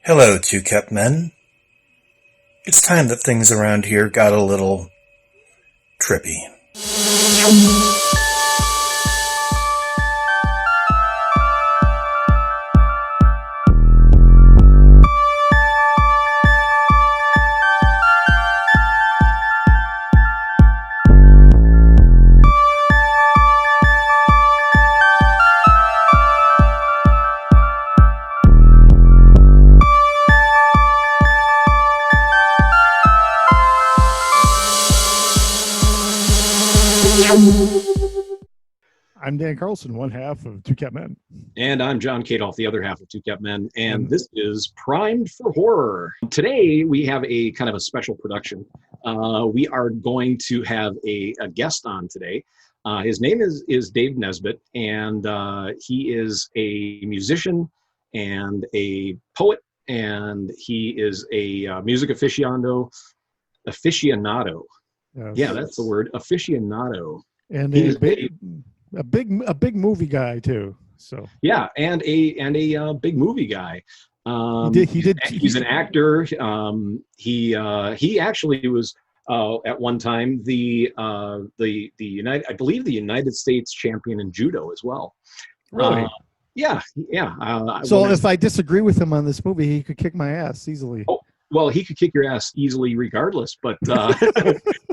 Hello, Two Kept Men. It's time that things around here got a little trippy. I'm Dan Carlson, one half of Two Cat Men. And I'm John Kadoff, the other half of Two Kept Men, and this is Primed for Horror. Today we have a kind of a special production. We are going to have a guest on today. His name is Dave Nesbit, and he is a musician and a poet, and he is a music aficionado. Yeah, that's the word, aficionado. And a big movie guy too. So yeah, and a big movie guy. He's an actor. He actually was at one time the United States champion in judo as well. Really? Yeah. So if I disagree with him on this movie, he could kick my ass easily. Oh, well, he could kick your ass easily regardless, but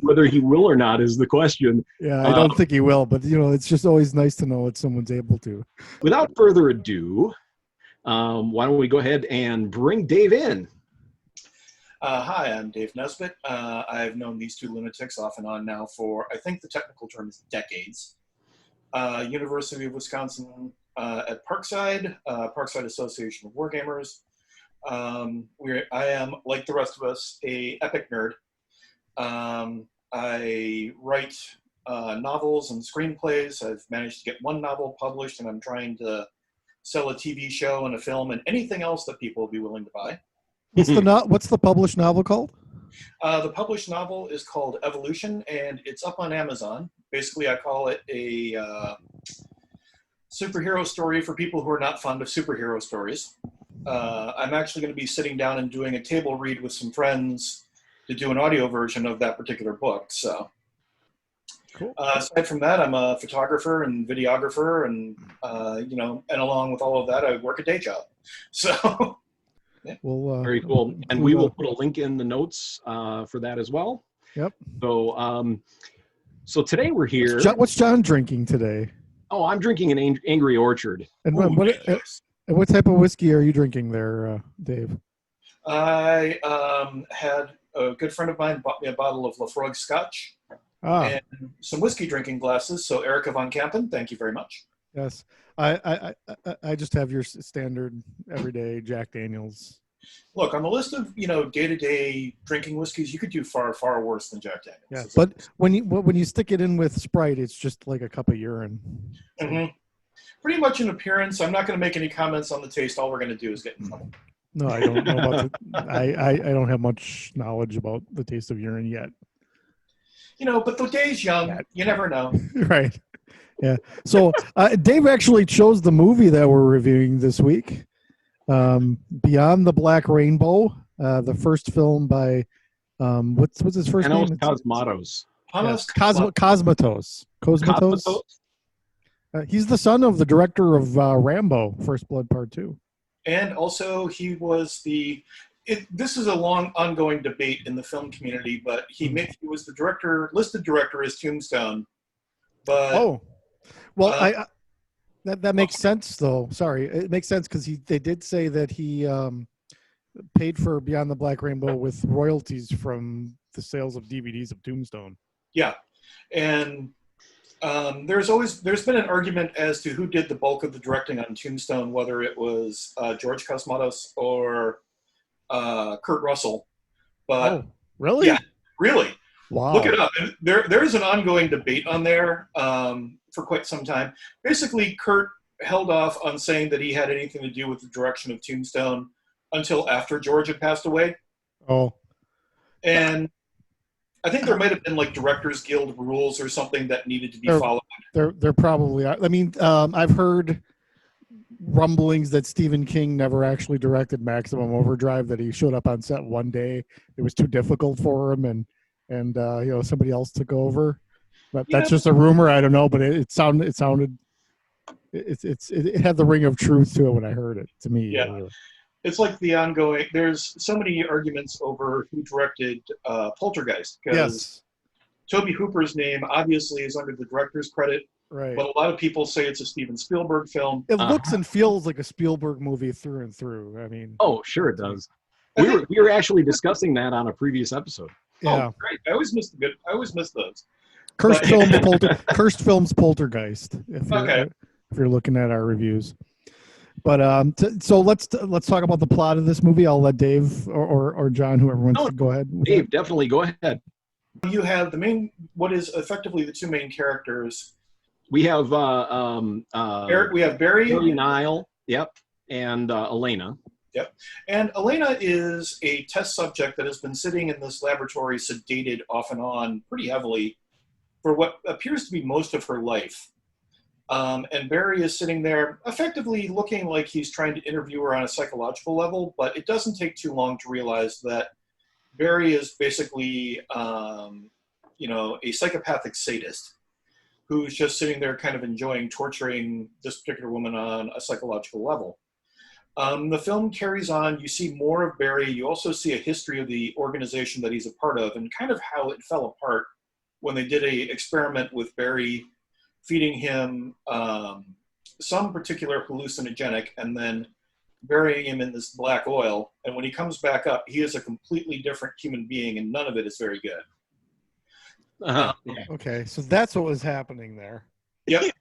whether he will or not is the question. Yeah, I don't think he will, but it's just always nice to know that someone's able to. Without further ado, why don't we go ahead and bring Dave in? Hi, I'm Dave Nesbit. I've known these two lunatics off and on now for, I think the technical term is decades. University of Wisconsin at Parkside Association of Wargamers. I am, like the rest of us, a epic nerd. I write novels and screenplays. I've managed to get one novel published, and I'm trying to sell a TV show and a film and anything else that people will be willing to buy. What's the published novel called? The published novel is called Evolution, and it's up on Amazon. Basically, I call it a superhero story for people who are not fond of superhero stories. I'm actually going to be sitting down and doing a table read with some friends to do an audio version of that particular book. So, cool. Aside from that, I'm a photographer and videographer, and and along with all of that, I work a day job. So, yeah. Well, very cool. And we will put a link in the notes for that as well. Yep. So today we're here. What's John drinking today? Oh, I'm drinking an Angry Orchard. And what type of whiskey are you drinking there, Dave? I had a good friend of mine bought me a bottle of Lafroig Scotch and some whiskey drinking glasses. So Erica Von Kampen, thank you very much. Yes, I just have your standard everyday Jack Daniels. Look, on the list of day-to-day drinking whiskeys, you could do far, far worse than Jack Daniels. Yeah, but when you stick it in with Sprite, it's just like a cup of urine. Mm-hmm. Pretty much in appearance. I'm not going to make any comments on the taste. All we're going to do is get in trouble. No, I don't know about I don't have much knowledge about the taste of urine yet. But the day's young. You never know. Right. Yeah. So Dave actually chose the movie that we're reviewing this week, Beyond the Black Rainbow, the first film by what's his first name? Cosmatos. Cosmatos. He's the son of the director of Rambo: First Blood Part 2. And also, he was this is a long ongoing debate in the film community, but he was the listed director as Tombstone. But that makes sense though. Sorry, it makes sense because they did say that he paid for Beyond the Black Rainbow with royalties from the sales of DVDs of Tombstone. Yeah, and there's been an argument as to who did the bulk of the directing on Tombstone, whether it was George Cosmatos or Kurt Russell. But really? Yeah, really. Wow. Look it up. There's an ongoing debate on there for quite some time. Basically, Kurt held off on saying that he had anything to do with the direction of Tombstone until after George had passed away. Oh. And I think there might have been like Directors Guild rules or something that needed to be followed. There probably are. I mean, I've heard rumblings that Stephen King never actually directed Maximum Overdrive, that he showed up on set one day, it was too difficult for him, and somebody else took over. But that's just a rumor. I don't know, but it sounded it had the ring of truth to it when I heard it. To me, yeah. anyway. It's like the ongoing. There's so many arguments over who directed Poltergeist, because Tobe Hooper's name obviously is under the director's credit, right? But a lot of people say it's a Steven Spielberg film. It looks and feels like a Spielberg movie through and through. I mean, oh, sure it does. We were actually discussing that on a previous episode. Yeah, oh, great! I always miss those. Cursed films, Poltergeist. If you're looking at our reviews. But so let's talk about the plot of this movie. I'll let Dave or John, whoever wants to go ahead. Dave, definitely go ahead. You have what is effectively the two main characters. We have we have Barry and Niall, yep, and Elena. Yep. And Elena is a test subject that has been sitting in this laboratory sedated off and on pretty heavily for what appears to be most of her life. And Barry is sitting there effectively looking like he's trying to interview her on a psychological level, but it doesn't take too long to realize that Barry is basically, a psychopathic sadist who's just sitting there kind of enjoying torturing this particular woman on a psychological level. The film carries on. You see more of Barry. You also see a history of the organization that he's a part of and kind of how it fell apart when they did a experiment with Barry, feeding him some particular hallucinogenic and then burying him in this black oil. And when he comes back up, he is a completely different human being, and none of it is very good. Okay, so that's what was happening there. Yep.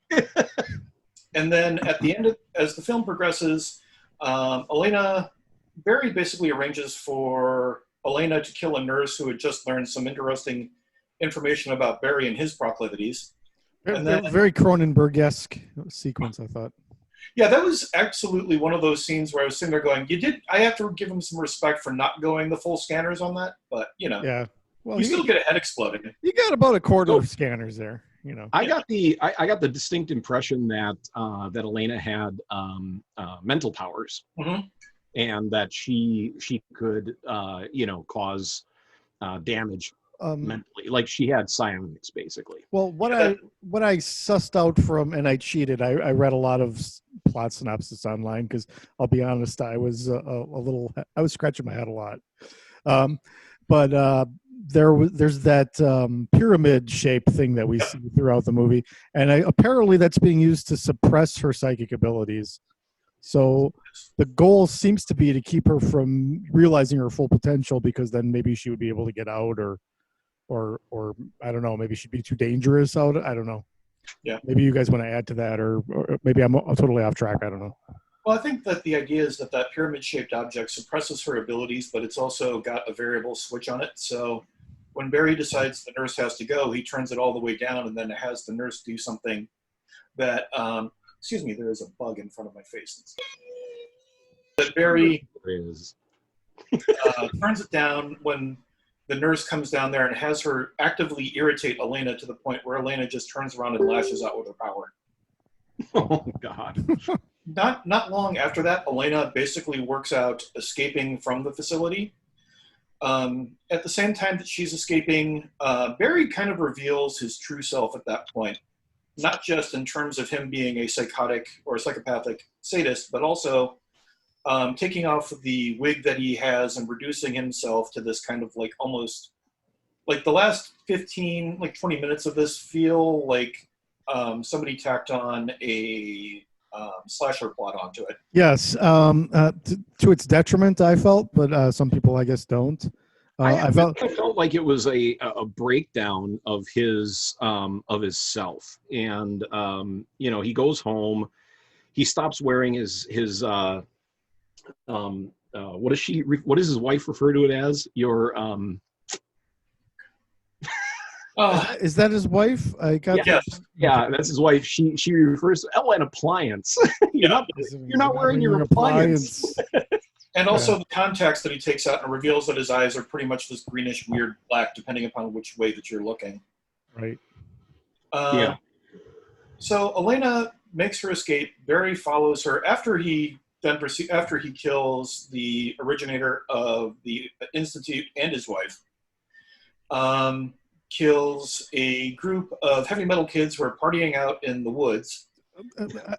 And then at the end, as the film progresses, Barry basically arranges for Elena to kill a nurse who had just learned some interesting information about Barry and his proclivities. And then, very Cronenberg-esque sequence, I thought. Yeah, that was absolutely one of those scenes where I was sitting there going, I have to give him some respect for not going the full scanners on that, but, Yeah. Well, you still get a head exploding. You got about a quarter of scanners there, I got the distinct impression that that Elena had mental powers, and that she could cause damage mentally, like she had psionics basically. Well, what I sussed out from, and I cheated, I read a lot of plot synopsis online because I'll be honest, I was I was scratching my head a lot, but there's that pyramid shape thing that we see throughout the movie, and apparently that's being used to suppress her psychic abilities. So the goal seems to be to keep her from realizing her full potential, because then maybe she would be able to get out, or I don't know, maybe she'd be too dangerous out. I don't know. Yeah. Maybe you guys want to add to that, or maybe I'm totally off track. I don't know. Well, I think that the idea is that pyramid-shaped object suppresses her abilities, but it's also got a variable switch on it. So when Barry decides the nurse has to go, he turns it all the way down and then has the nurse do something that, excuse me, there is a bug in front of my face. That Barry turns it down when the nurse comes down there and has her actively irritate Elena to the point where Elena just turns around and lashes out with her power. Oh, God. Not long after that, Elena basically works out escaping from the facility. At the same time that she's escaping, Barry kind of reveals his true self at that point, not just in terms of him being a psychotic or a psychopathic sadist, but also taking off the wig that he has and reducing himself to this kind of almost like the last 15, 20 minutes of this feel like somebody tacked on a slasher plot onto it. Yes, to its detriment, I felt, but some people, I guess, don't. I felt like it was a breakdown of his self, and he goes home, he stops wearing his what does his wife refer to it as? Your is that his wife? I got yeah, that's his wife. She refers to an appliance. you're not wearing your appliance. And also the context that he takes out and reveals that his eyes are pretty much this greenish, weird black, depending upon which way that you're looking. Right. So Elena makes her escape. Barry follows her after he kills the originator of the Institute and his wife. Kills a group of heavy metal kids who are partying out in the woods.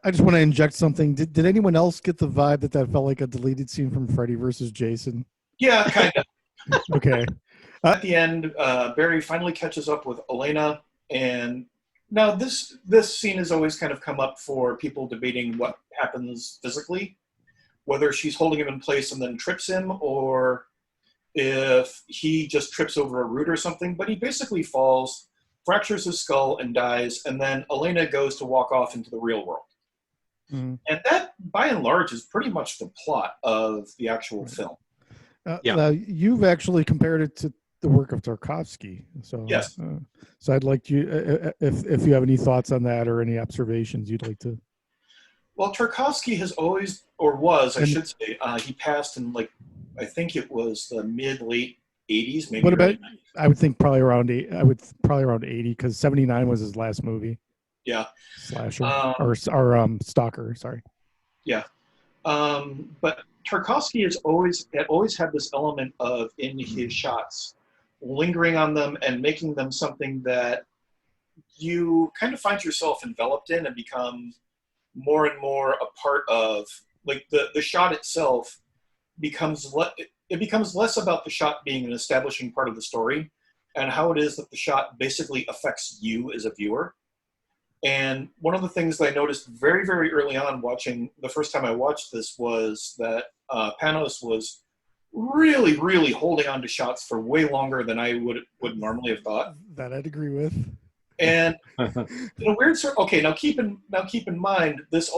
I just want to inject something. Did anyone else get the vibe that felt like a deleted scene from Freddy versus Jason? Yeah, kind of. Okay. At the end, Barry finally catches up with Elena, and now this scene has always kind of come up for people debating what happens physically, whether she's holding him in place and then trips him, or if he just trips over a root or something. But he basically falls, fractures his skull, and dies, and then Elena goes to walk off into the real world. Mm-hmm. And that, by and large, is pretty much the plot of the actual film. You've actually compared it to the work of Tarkovsky. So yes. So I'd like you, if you have any thoughts on that or any observations you'd like to. Well, Tarkovsky has always, or was, I should say, he passed in I think it was the late 80s, maybe. What about? I would think probably around 80 because 79 was his last movie. Yeah. Slasher or Stalker. Sorry. Yeah. But Tarkovsky has always had this element of, in his shots, lingering on them and making them something that you kind of find yourself enveloped in and become more and more a part of. Like the shot itself becomes less about the shot being an establishing part of the story and how it is that the shot basically affects you as a viewer. And one of the things that I noticed very, very early on the first time I watched this was that Panos was really, really holding on to shots for way longer than I would normally have thought. That I'd agree with. And in a weird sort. Okay, now keep in mind this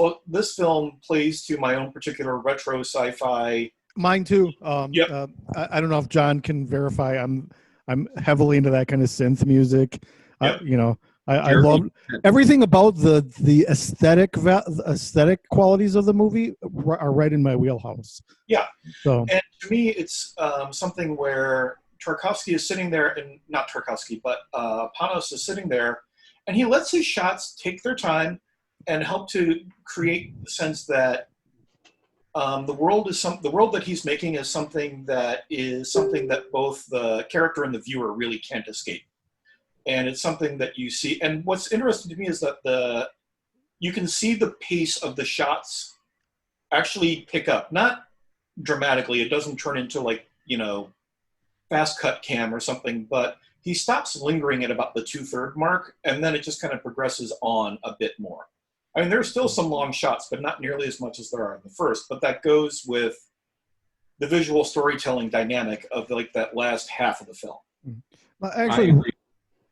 film plays to my own particular retro sci-fi. Mine too. Yep. I don't know if John can verify. I'm heavily into that kind of synth music. Yep. I love everything about the aesthetic qualities of the movie are right in my wheelhouse. Yeah. So, and to me, it's something where Tarkovsky is sitting there, and not Tarkovsky, but Panos is sitting there, and he lets his shots take their time and help to create the sense that the world that he's making is something that both the character and the viewer really can't escape. And it's something that you see. And what's interesting to me is that you can see the pace of the shots actually pick up. Not dramatically. It doesn't turn into fast cut cam or something, but he stops lingering at about the 2/3 mark, and then it just kind of progresses on a bit more. I mean, there's still some long shots, but not nearly as much as there are in the first. But that goes with the visual storytelling dynamic of that last half of the film. Well, actually,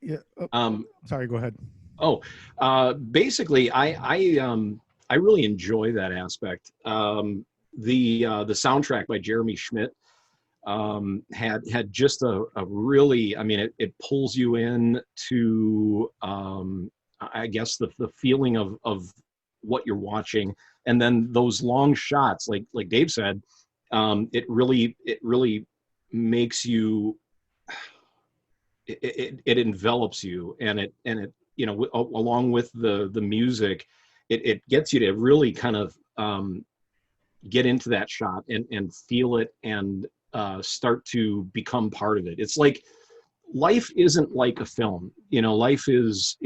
yeah. Sorry, go ahead. Basically, I really enjoy that aspect. The soundtrack by Jeremy Schmidt had just a really, I mean, it pulls you in to, I guess the feeling of what you're watching, and then those long shots, like Dave said, it really makes you. It envelops you, and it along with the music, it gets you to really kind of get into that shot and feel it and start to become part of it. It's like life isn't like a film. Life is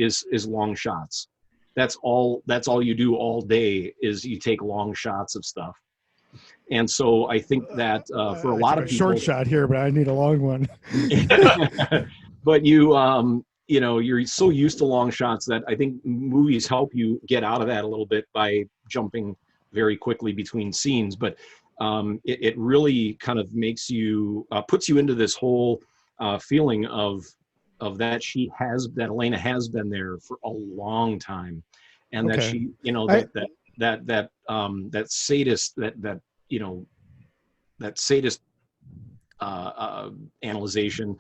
long shots. That's all you do all day is you take long shots of stuff. And so I think that for a lot of people, short shot here, but I need a long one. But you're so used to long shots that I think movies help you get out of that a little bit by jumping very quickly between scenes. But it really kind of makes you, puts you into this whole feeling of that that Elena has been there for a long time, and that she, that sadist, that sadist analyzation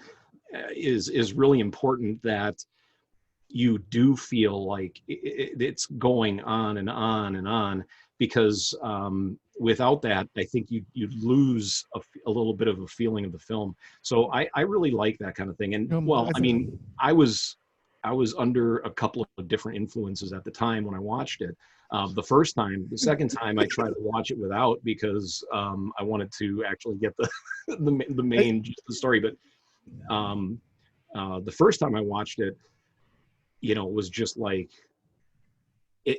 is really important, that you do feel like it's going on and on and on, because without that, I think you lose a little bit of a feeling of the film. So I really like that kind of thing. And I was under a couple of different influences at the time when I watched it. the first time. The second time I tried to watch it without because I wanted to actually get the the main gist of the story. But the first time I watched it, it was just like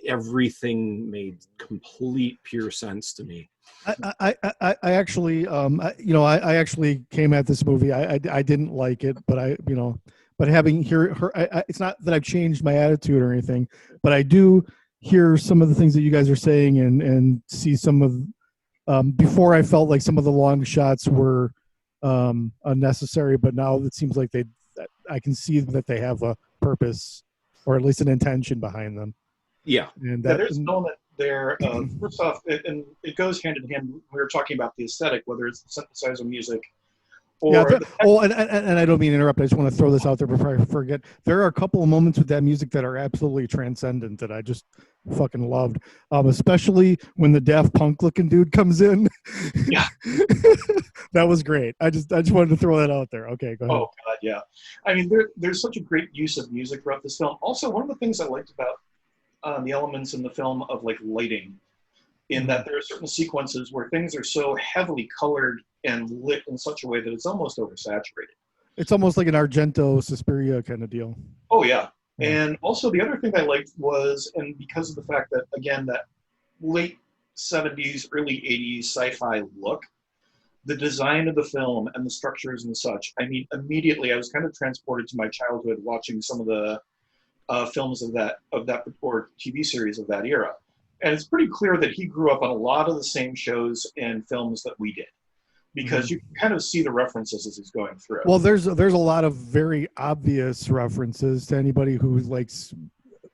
everything made complete pure sense to me. I actually, I actually came at this movie. I didn't like it, but but having it's not that I've changed my attitude or anything, but I do hear some of the things that you guys are saying and see some of, before I felt like some of the long shots were unnecessary, but now it seems like I can see that they have a purpose or at least an intention behind them. Yeah. And there's an element there. First off, and it goes hand in hand. We were talking about the aesthetic, whether it's synthesizer music or. And I don't mean to interrupt. I just want to throw this out there before I forget. There are a couple of moments with that music that are absolutely transcendent that I just fucking loved. Especially when the Daft Punk looking dude comes in. Yeah. That was great. I just wanted to throw that out there. Okay, go ahead. Oh God, yeah. I mean, there's such a great use of music throughout this film. Also, one of the things I liked about the elements in the film of like lighting, in that there are certain sequences where things are so heavily colored and lit in such a way that it's almost oversaturated. It's almost like an Argento Suspiria kind of deal. Oh yeah. And also the other thing I liked was, and because of the fact that, again, that late 70s, early 80s sci-fi look, the design of the film and the structures and such, I mean, immediately I was kind of transported to my childhood watching some of the films of that or TV series of that era. And it's pretty clear that he grew up on a lot of the same shows and films that we did, because you can kind of see the references as he's going through. Well, there's a lot of very obvious references to anybody who likes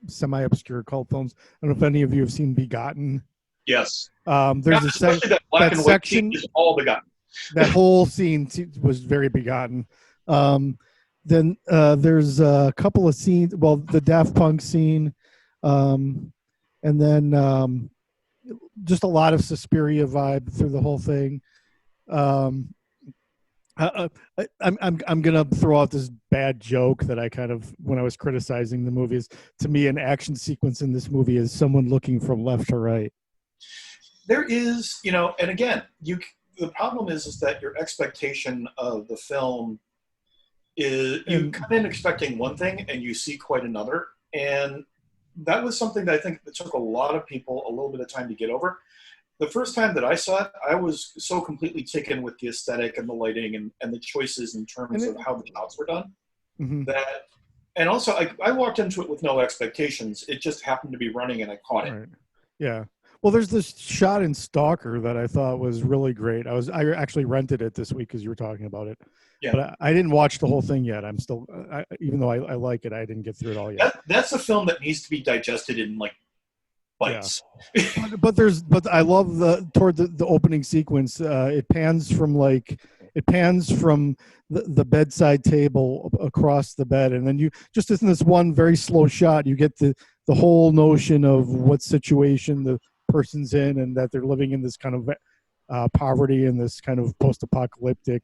semi-obscure cult films. I don't know if any of you have seen Begotten. Yes. There's that black and white section is all Begotten. That whole scene was very Begotten. Then there's a couple of scenes. Well, the Daft Punk scene, and then just a lot of Suspiria vibe through the whole thing. I'm gonna throw out this bad joke that I kind of, when I was criticizing the movies, to me an action sequence in this movie is someone looking from left to right. There is, and again, the problem is that your expectation of the film is you come in expecting one thing and you see quite another, and that was something that I think that took a lot of people a little bit of time to get over. The first time that I saw it, I was so completely taken with the aesthetic and the lighting and the choices in terms of how the shots were done. That, and also I walked into it with no expectations. It just happened to be running and I caught it. Right. Yeah. Well, there's this shot in Stalker that I thought was really great. I actually rented it this week because you were talking about it. Yeah. But I didn't watch the whole thing yet. I'm still, even though I like it, I didn't get through it all yet. That's a film that needs to be digested in like bites. Yeah. but I love toward the opening sequence. It pans from the bedside table across the bed, and then you just in this one very slow shot, you get the whole notion of what situation the person's in, and that they're living in this kind of poverty and this kind of post-apocalyptic,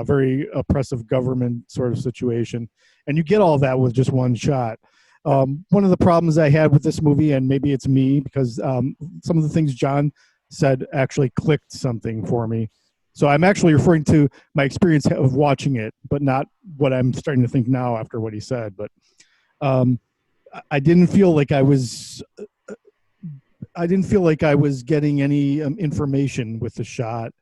very oppressive government sort of situation, and you get all that with just one shot. One of the problems I had with this movie, and maybe it's me, because some of the things John said actually clicked something for me. So I'm actually referring to my experience of watching it, but not what I'm starting to think now after what he said. But I didn't feel like I was getting any information with the shot,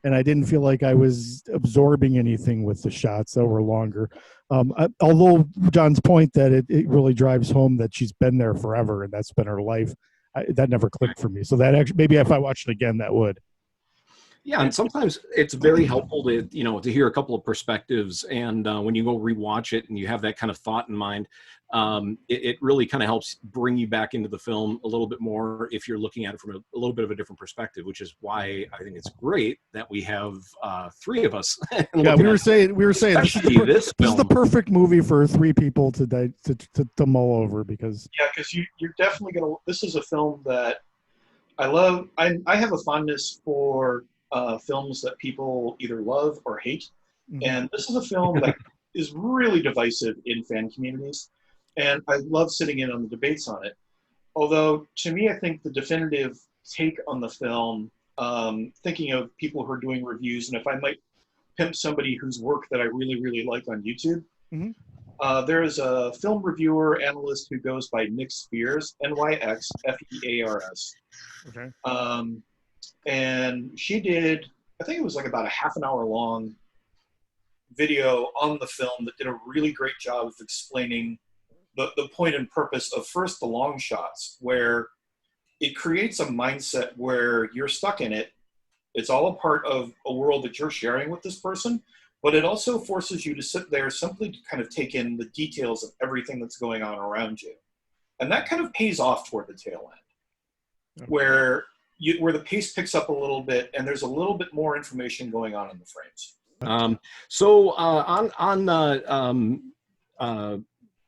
and I didn't feel like I was absorbing anything with the shots that were longer. Although John's point that it really drives home that she's been there forever and that's been her life, that never clicked for me. So that actually, maybe if I watched it again, that would. Yeah, and sometimes it's very helpful to hear a couple of perspectives, and when you go rewatch it and you have that kind of thought in mind, it really kind of helps bring you back into the film a little bit more if you're looking at it from a little bit of a different perspective, which is why I think it's great that we have three of us. Yeah, we were saying this is the perfect movie for three people to mull over, because you're definitely gonna. This is a film that I love. I have a fondness for films that people either love or hate. And this is a film that is really divisive in fan communities. And I love sitting in on the debates on it. Although, to me, I think the definitive take on the film, thinking of people who are doing reviews, and if I might pimp somebody whose work that I really, really like on YouTube, Mm-hmm. there is a film reviewer analyst who goes by Nick Spears, NyxFears. Okay. And she did, I think it was like about a half an hour long video on the film that did a really great job of explaining the point and purpose of first the long shots, where it creates a mindset where you're stuck in it. It's all a part of a world that you're sharing with this person, but it also forces you to sit there simply to kind of take in the details of everything that's going on around you. And that kind of pays off toward the tail end, where the pace picks up a little bit and there's a little bit more information going on in the frames.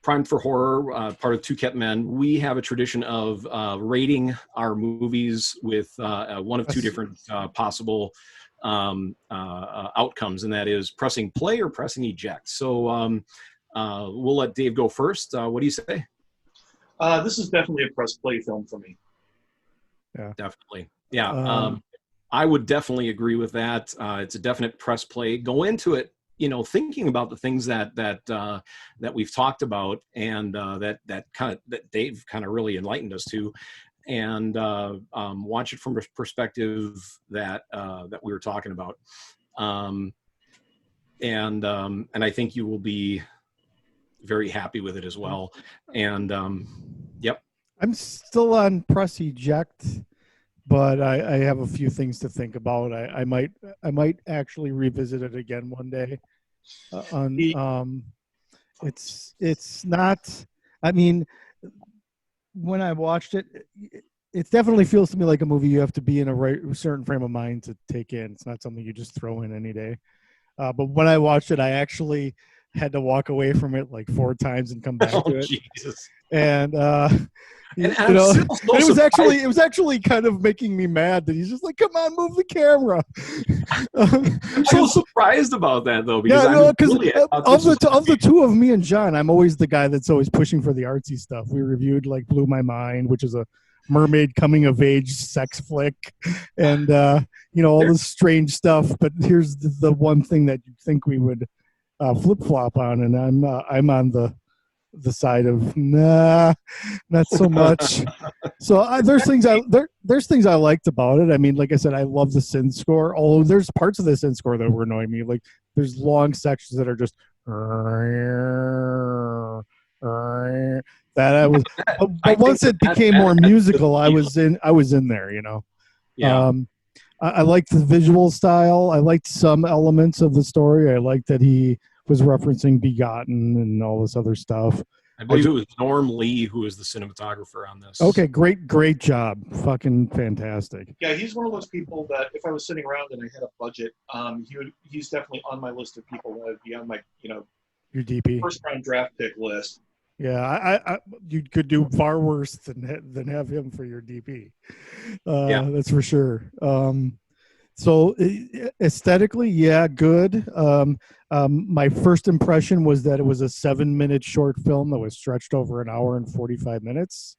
Primed for Horror, part of Two Kept Men, we have a tradition of rating our movies with one of two different possible outcomes, and that is pressing play or pressing eject. So we'll let Dave go first. What do you say? This is definitely a press play film for me. Yeah, definitely. Yeah, I would definitely agree with that. It's a definite press play. Go into it, thinking about the things that we've talked about, and that Dave kind of really enlightened us to, and watch it from a perspective that we were talking about, and I think you will be very happy with it as well. And yep, I'm still on press eject, but I have a few things to think about. I might actually revisit it again one day. It's not. I mean, when I watched it, it definitely feels to me like a movie you have to be in a certain frame of mind to take in. It's not something you just throw in any day. But when I watched it, I actually had to walk away from it like 4 times and come back to it. Jesus. And it was actually kind of making me mad that he's just like, come on, move the camera. I'm so surprised about that though, because of the two of me and John, I'm always the guy that's always pushing for the artsy stuff. We reviewed like Blew My Mind, which is a mermaid coming of age sex flick, and all this strange stuff. But here's the one thing that you'd think we would flip flop on, and I'm on the side of nah, not so much. So there's things I liked about it. I mean, like I said, I love the synth score. Although there's parts of the synth score that were annoying me. Like there's long sections that are just that I was. But once it became more musical, I was in there. Yeah. I liked the visual style. I liked some elements of the story. I liked that he was referencing Begotten and all this other stuff. I believe it was Norm Lee who was the cinematographer on this. Okay, great job. Fucking fantastic. Yeah, he's one of those people that if I was sitting around and I had a budget, he's definitely on my list of people that would be on my, your DP first round draft pick list. Yeah, you could do far worse than have him for your DP. That's for sure. So aesthetically, yeah, good. My first impression was that it was a 7-minute short film that was stretched over an hour and 45 minutes.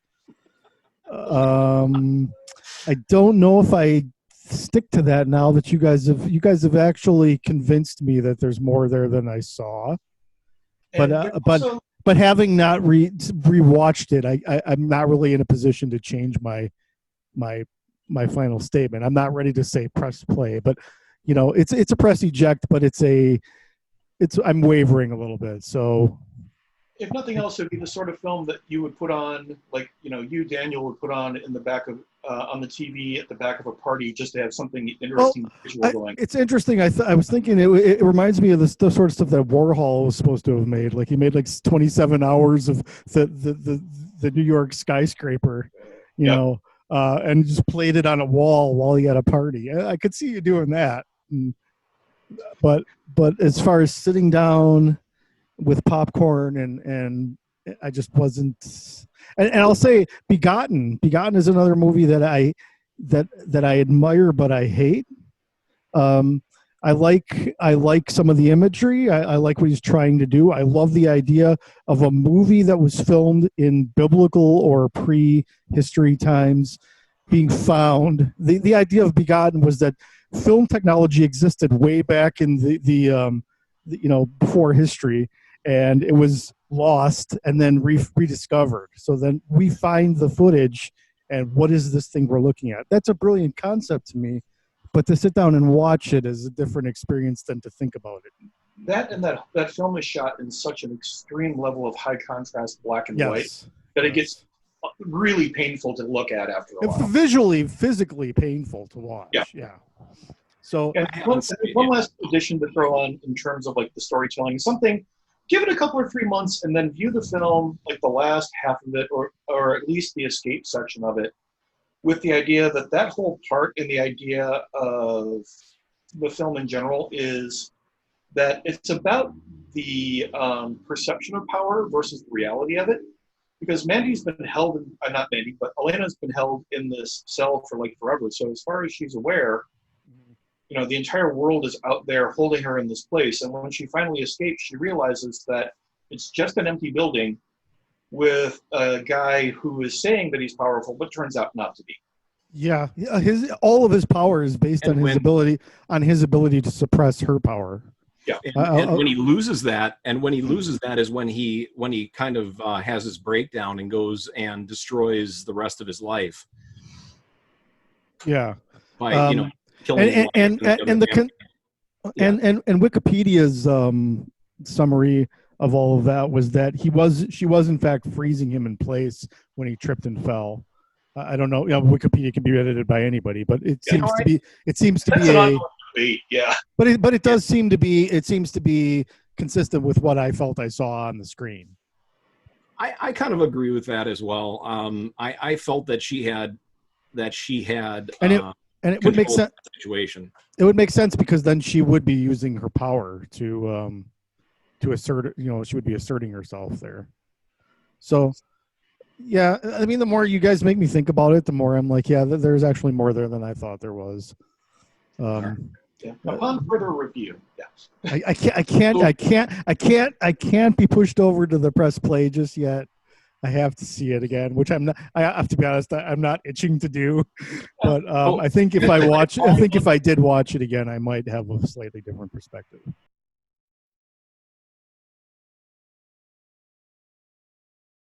I don't know if I stick to that now that you guys have actually convinced me that there's more there than I saw. But having not rewatched it, I'm not really in a position to change my final statement. I'm not ready to say press play, but it's a press eject, but I'm wavering a little bit. So if nothing else, it'd be the sort of film that you would put on, like you, Daniel, would put on in the back of on the TV at the back of a party just to have something interesting visual going. It's interesting. I was thinking it reminds me of the sort of stuff that Warhol was supposed to have made. Like he made like 27 hours of the New York skyscraper, and just played it on a wall while he had a party. I could see you doing that. But as far as sitting down with popcorn and I just wasn't. And I'll say Begotten is another movie that I admire but I hate. I like some of the imagery. I like what he's trying to do. I love the idea of a movie that was filmed in biblical or pre-history times being found. The idea of Begotten was that film technology existed way back in before history, and it was lost and then rediscovered. So then we find the footage, and what is this thing we're looking at? That's a brilliant concept to me, but to sit down and watch it is a different experience than to think about it. That film is shot in such an extreme level of high contrast black and white Yes. that it gets really painful to look at after a while. Visually, physically painful to watch. Yeah. So and one last addition to throw on in terms of like the storytelling, something, give it a couple or 3 months and then view the film, like the last half of it, or at least the escape section of it, with the idea that whole part and the idea of the film in general is that it's about the perception of power versus the reality of it. Because Mandy's been held, not Mandy, but Elena's been held in this cell for like forever. So as far as she's aware, the entire world is out there holding her in this place. And when she finally escapes, she realizes that it's just an empty building with a guy who is saying that he's powerful, but turns out not to be. Yeah, all of his power is based on his ability to suppress her power. Yeah, and when he loses that, is when he kind of has his breakdown and goes and destroys the rest of his life. Yeah, by killing and Wikipedia's summary of all of that was that she was in fact freezing him in place when he tripped and fell. I don't know. Wikipedia can be edited by anybody, but it seems to be a debate. Yeah, but it does seem to be. It seems to be consistent with what I felt I saw on the screen. I kind of agree with that as well. I felt that she had and it would make sense. Situation. It would make sense because then she would be using her power to assert. She would be asserting herself there. So. Yeah, I mean, the more you guys make me think about it, the more I'm like, yeah, there's actually more there than I thought there was. Upon further review, yes. I can't be pushed over to the press play just yet. I have to see it again, which I'm not. I have to be honest, I'm not itching to do. But I think if I did watch it again, I might have a slightly different perspective.